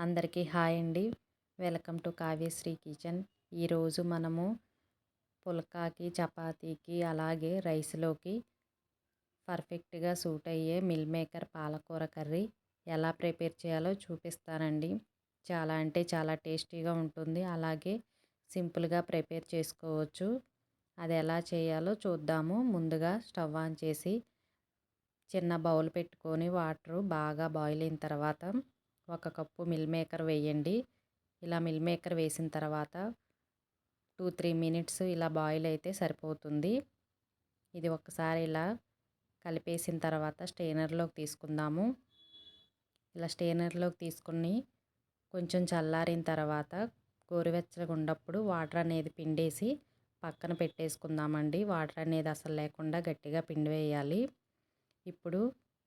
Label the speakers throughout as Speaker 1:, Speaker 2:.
Speaker 1: అందరికీ హాయ్ అండి. Welcome to Kavyasri kitchen. ఈరోజు మనము పుల్కాకి, చపాతీకి అలాగే రైస్లోకి పర్ఫెక్ట్గా సూట్ అయ్యే మిల్ మేకర్ పాలకూర కర్రీ ఎలా ప్రిపేర్ చేయాలో చూపిస్తానండి. చాలా అంటే చాలా టేస్టీగా ఉంటుంది. అలాగే సింపుల్గా ప్రిపేర్ చేసుకోవచ్చు. అది ఎలా చేయాలో చూద్దాము. ముందుగా స్టవ్ ఆన్ చేసి చిన్న బౌల్ పెట్టుకొని వాటర్ బాగా బాయిల్ అయిన తర్వాత 1 కప్పు మిల్ మేకర్ వేయండి. ఇలా మిల్ మేకర్ వేసిన తర్వాత 2-3 మినిట్స్ ఇలా బాయిల్ అయితే సరిపోతుంది. ఇది ఒక్కసారి ఇలా కలిపేసిన తర్వాత స్ట్రైనర్లోకి తీసుకుందాము. ఇలా స్ట్రైనర్లోకి తీసుకుని కొంచెం చల్లారిన తర్వాత గోరువెచ్చగా ఉన్నప్పుడు వాటర్ అనేది పిండేసి పక్కన పెట్టేసుకుందామండి. వాటర్ అనేది అసలు లేకుండా గట్టిగా పిండి వేయాలి. ఇప్పుడు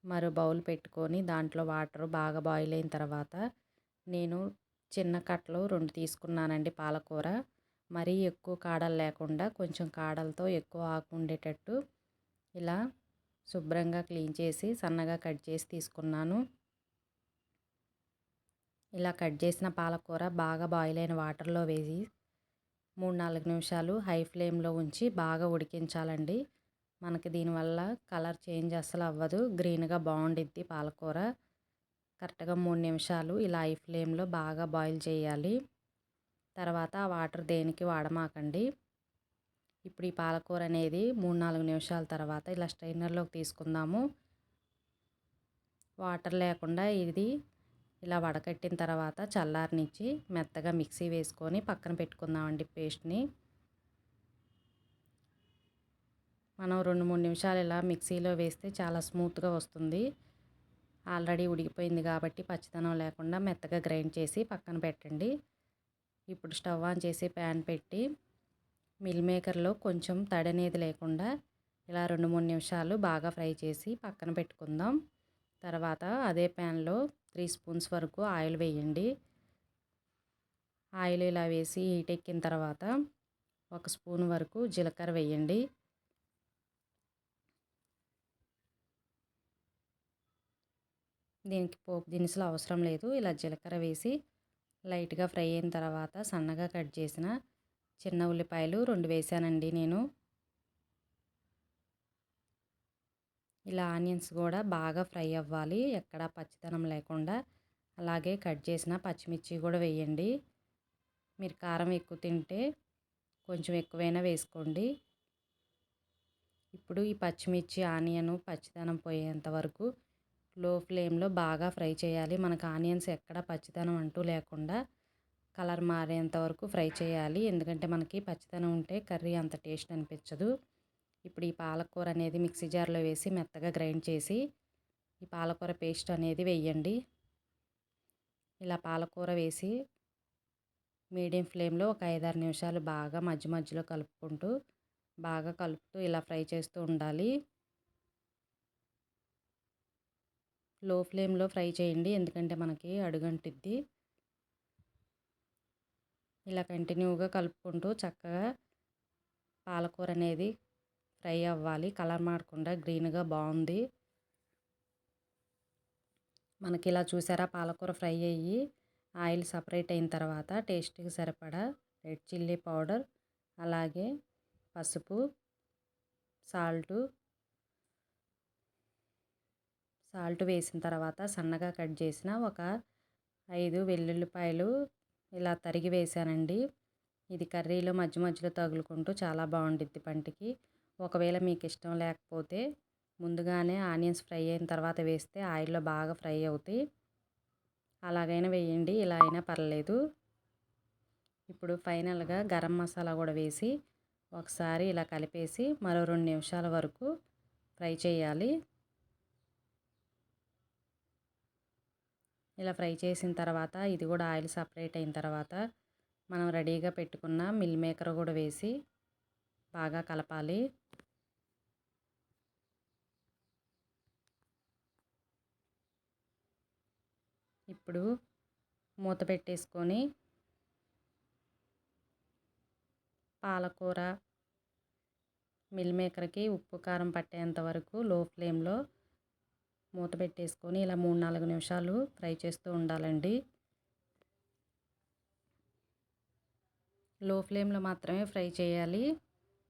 Speaker 1: మరో బౌల్ పెట్టుకొని దాంట్లో వాటర్ బాగా బాయిల్ అయిన తర్వాత నేను చిన్న కట్టలు 2 తీసుకున్నానండి పాలకూర. మరీ ఎక్కువ కాడలు లేకుండా కొంచెం కాడలతో ఎక్కువ ఆకు ఉండేటట్టు ఇలా శుభ్రంగా క్లీన్ చేసి సన్నగా కట్ చేసి తీసుకున్నాను. ఇలా కట్ చేసిన పాలకూర బాగా బాయిల్ అయిన వాటర్లో వేసి 3-4 నిమిషాలు హై ఫ్లేమ్లో ఉంచి బాగా ఉడికించాలండి. మనకి దీనివల్ల కలర్ చేంజ్ అస్సలు అవ్వదు. గ్రీన్గా బాగుండిద్ది పాలకూర. కరెక్ట్గా 3 నిమిషాలు ఇలా హై ఫ్లేమ్లో బాగా బాయిల్ చేయాలి. తర్వాత ఆ వాటర్ దేనికి వాడమాకండి. ఇప్పుడు ఈ పాలకూర అనేది 3-4 నిమిషాల తర్వాత ఇలా స్ట్రైనర్లోకి తీసుకుందాము. వాటర్ లేకుండా ఇది ఇలా వడకట్టిన తర్వాత చల్లారనిచ్చి మెత్తగా మిక్సీ వేసుకొని పక్కన పెట్టుకుందామండి పేస్ట్ని. మనం 2-3 నిమిషాలు ఇలా మిక్సీలో వేస్తే చాలా స్మూత్గా వస్తుంది. ఆల్రెడీ ఉడికిపోయింది కాబట్టి పచ్చిదనం లేకుండా మెత్తగా గ్రైండ్ చేసి పక్కన పెట్టండి. ఇప్పుడు స్టవ్ ఆన్ చేసి ప్యాన్ పెట్టి మిల్ మేకర్లో కొంచెం తడి అనేది లేకుండా ఇలా 2-3 నిమిషాలు బాగా ఫ్రై చేసి పక్కన పెట్టుకుందాం. తర్వాత అదే ప్యాన్లో 3 స్పూన్స్ వరకు ఆయిల్ వేయండి. ఆయిల్ ఇలా వేసి హీట్ ఎక్కిన తర్వాత 1 స్పూన్ వరకు జీలకర్ర వేయండి. దీనికి పోపు దినుసులు అవసరం లేదు. ఇలా జీలకర్ర వేసి లైట్గా ఫ్రై అయిన తర్వాత సన్నగా కట్ చేసిన చిన్న ఉల్లిపాయలు 2 వేసానండి నేను. ఇలా ఆనియన్స్ కూడా బాగా ఫ్రై అవ్వాలి, ఎక్కడా పచ్చిదనం లేకుండా. అలాగే కట్ చేసిన పచ్చిమిర్చి కూడా వేయండి. మీరు కారం ఎక్కువ తింటే కొంచెం ఎక్కువైనా వేసుకోండి. ఇప్పుడు ఈ పచ్చిమిర్చి ఆనియన్ పచ్చిదనం పోయేంత వరకు లో ఫ్లేమ్లో బాగా ఫ్రై చేయాలి. మనకు ఆనియన్స్ ఎక్కడ పచ్చిదనం అంటూ లేకుండా కలర్ మారేంత వరకు ఫ్రై చేయాలి. ఎందుకంటే మనకి పచ్చిదనం ఉంటే కర్రీ అంత టేస్ట్ అనిపించదు. ఇప్పుడు ఈ పాలకూర అనేది మిక్సీ జార్లో వేసి మెత్తగా గ్రైండ్ చేసి ఈ పాలకూర పేస్ట్ అనేది వేయండి. ఇలా పాలకూర వేసి మీడియం ఫ్లేమ్లో ఒక 5-6 నిమిషాలు బాగా మధ్య మధ్యలో కలుపుకుంటూ బాగా కలుపుతూ ఇలా ఫ్రై చేస్తూ ఉండాలి. లో ఫ్లేమ్లో ఫ్రై చేయండి, ఎందుకంటే మనకి అడుగంటిద్ది. ఇలా కంటిన్యూగా కలుపుకుంటూ చక్కగా పాలకూర అనేది ఫ్రై అవ్వాలి. కలర్ మారకుండా గ్రీన్గా బాగుంది. మనకి ఇలా చూసారా పాలకూర ఫ్రై అయ్యి ఆయిల్ సపరేట్ అయిన తర్వాత టేస్ట్కి సరిపడా రెడ్ చిల్లీ పౌడర్, అలాగే పసుపు, సాల్ట్ వేసిన తర్వాత సన్నగా కట్ చేసిన ఒక 5 వెల్లుల్లిపాయలు ఇలా తరిగి వేసానండి. ఇది కర్రీలో మధ్య మధ్యలో తగులుకుంటూ చాలా బాగుండిద్ది పంటికి. ఒకవేళ మీకు ఇష్టం లేకపోతే ముందుగానే ఆనియన్స్ ఫ్రై అయిన తర్వాత వేస్తే ఆయిల్లో బాగా ఫ్రై అవుతాయి. అలాగైనా వేయండి, ఇలా అయినా పర్లేదు. ఇప్పుడు ఫైనల్గా గరం మసాలా కూడా వేసి ఒకసారి ఇలా కలిపేసి మరో 2 నిమిషాల వరకు ఫ్రై చేయాలి. ఇలా ఫ్రై చేసిన తర్వాత ఇది కూడా ఆయిల్ సపరేట్ అయిన తర్వాత మనం రెడీగా పెట్టుకున్న మిల్ మేకర్ కూడా వేసి బాగా కలపాలి. ఇప్పుడు మూత పెట్టేసుకొని పాలకూర మిల్ మేకర్కి ఉప్పు కారం పట్టేంత వరకు లో ఫ్లేమ్లో మూత పెట్టేసుకొని ఇలా 3-4 నిమిషాలు ఫ్రై చేస్తూ ఉండాలండి. లో ఫ్లేమ్లో మాత్రమే ఫ్రై చేయాలి.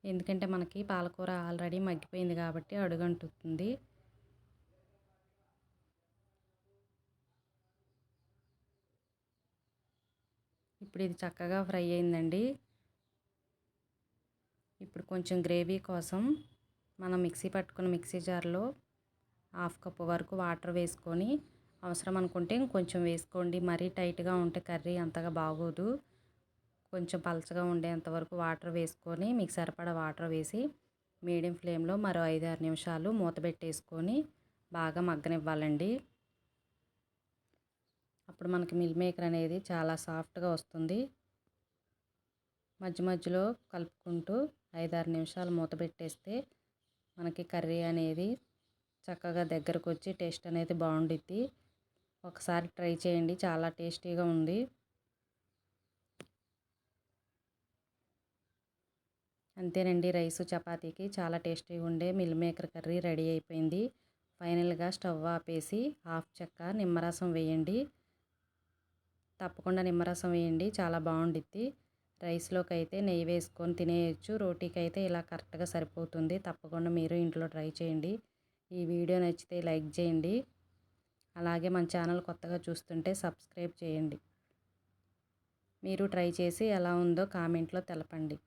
Speaker 1: ఎందుకంటే మనకి పాలకూర ఆల్రెడీ మగ్గిపోయింది కాబట్టి అడుగంటుతుంది. ఇప్పుడు ఇది చక్కగా ఫ్రై అయిందండి. ఇప్పుడు కొంచెం గ్రేవీ కోసం మనం మిక్సీ పట్టుకున్న మిక్సీ జార్లో 1/2 కప్పు వరకు వాటర్ వేసుకొని, అవసరం అనుకుంటే ఇంకొంచెం వేసుకోండి. మరీ టైట్గా ఉంటే కర్రీ అంతగా బాగోదు. కొంచెం పలచగా ఉండేంత వరకు వాటర్ వేసుకొని, మీకు సరిపడా వాటర్ వేసి మీడియం ఫ్లేమ్లో మరో 5-6 నిమిషాలు మూత పెట్టేసుకొని బాగా మగ్గనివ్వాలండి. అప్పుడు మనకి మిల్ మేకర్ అనేది చాలా సాఫ్ట్గా వస్తుంది. మధ్య మధ్యలో కలుపుకుంటూ 5-6 నిమిషాలు మూత పెట్టేస్తే మనకి కర్రీ అనేది చక్కగా దగ్గరకు వచ్చి టేస్ట్ అనేది బాగుండిద్ది. ఒకసారి ట్రై చేయండి, చాలా టేస్టీగా ఉంది. అంతేనండి, రైసు చపాతీకి చాలా టేస్టీగా ఉండే మిల్ మేకర్ కర్రీ రెడీ అయిపోయింది. ఫైనల్గా స్టవ్ ఆపేసి 1/2 చెక్క నిమ్మరసం వేయండి. తప్పకుండా నిమ్మరసం వేయండి, చాలా బాగుండిద్ది. రైస్లోకి అయితే నెయ్యి వేసుకొని తినేయచ్చు. రోటీకి అయితే ఇలా కరెక్ట్గా సరిపోతుంది. తప్పకుండా మీరు ఇంట్లో ట్రై చేయండి. ఈ వీడియో నచ్చితే లైక్ చేయండి. అలాగే మన ఛానల్ కొత్తగా చూస్తుంటే సబ్స్క్రైబ్ చేయండి. మీరు ట్రై చేసి ఎలా ఉందో కామెంట్లో తెలపండి.